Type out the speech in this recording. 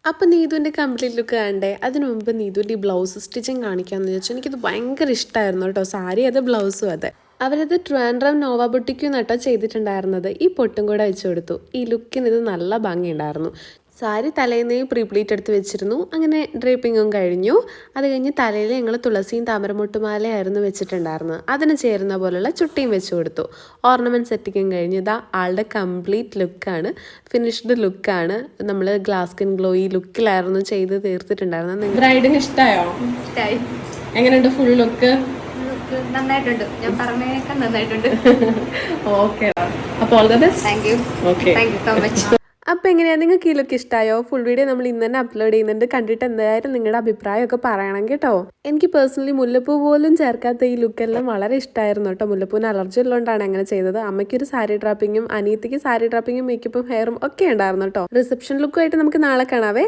അപ്പം നീതുവിൻ്റെ complete look കണ്ടേ. അതിനു മുമ്പ് നീതുവിൻ്റെ ഈ ബ്ലൗസ് സ്റ്റിച്ചിങ് കാണിക്കാമെന്ന് ചോദിച്ചാൽ എനിക്കിത് ഭയങ്കര ഇഷ്ടമായിരുന്നു കേട്ടോ. സാരി അത്, ബ്ലൗസും അതെ. അവരത് ട്രിവാൻഡ്രം നോവ ബുട്ടിക്ക് നട്ടോ ചെയ്തിട്ടുണ്ടായിരുന്നത്. ഈ പൊട്ടും കൂടെ വെച്ച് കൊടുത്തു. ഈ ലുക്കിന് ഇത് നല്ല ഭംഗിയുണ്ടായിരുന്നു. സാരി തലേന്നേ പ്രീപ്ലീറ്റ് എടുത്ത് വെച്ചിരുന്നു. അങ്ങനെ ഡ്രേപ്പിങ്ങും കഴിഞ്ഞു. അത് കഴിഞ്ഞ് തലയിൽ ഞങ്ങൾ തുളസിയും താമരമുട്ടുമാലയായിരുന്നു വെച്ചിട്ടുണ്ടായിരുന്നത്. അതിന് ചേരുന്ന പോലുള്ള ചുട്ടിയും വെച്ച് കൊടുത്തു. ഓർണമെൻറ്റ് സെറ്റിങ്ങും കഴിഞ്ഞ് ഇതാ ആളുടെ കംപ്ലീറ്റ് ലുക്കാണ്, ഫിനിഷ്ഡ് ലുക്കാണ്. നമ്മൾ ഗ്ലാസ് സ്കിൻ ഗ്ലോ ഈ ലുക്കിലായിരുന്നു ചെയ്ത് തീർത്തിട്ടുണ്ടായിരുന്നത്. ബ്രൈഡിന് ഇഷ്ടമായോ? ഇഷ്ടമായി. എങ്ങനെയുണ്ട് ഫുൾ ലുക്ക്? നന്നായിട്ടുണ്ട്, ഞാൻ പറഞ്ഞേക്കാൻ നന്നായിട്ടുണ്ട്. ഓക്കെ, അപ്പോൾ all the best. Thank you. Okay, thank you so much. അപ്പോൾ എങ്ങനെയാണ്, നിങ്ങൾക്ക് ഈ ലുക്ക് ഇഷ്ടമായോ? ഫുൾ വീഡിയോ നമ്മൾ ഇന്ന് തന്നെ അപ്ലോഡ് ചെയ്യുന്നുണ്ട്. കണ്ടിട്ട് എന്തായാലും നിങ്ങളുടെ അഭിപ്രായമൊക്കെ പറയണം കേട്ടോ. എനിക്ക് പേഴ്സണലി മുല്ലപ്പൂ പോലും ചേർക്കാത്ത ഈ ലുക്കെല്ലാം വളരെ ഇഷ്ടമായിരുന്നു കേട്ടോ. മുല്ലപ്പൂവിന് അലർജി ഉള്ളതുകൊണ്ടാണ് അങ്ങനെ ചെയ്തത്. അമ്മയ്ക്കൊരു സാരി ഡ്രാപ്പിങ്ങും അനിയത്തിക്ക് സാരി ഡ്രാപ്പിങ്ങും മേക്കപ്പും ഹെയറും ഒക്കെ ഉണ്ടായിരുന്നു കേട്ടോ. റിസപ്ഷൻ ലുക്കുമായിട്ട് നമുക്ക് നാളെ കാണാവേ.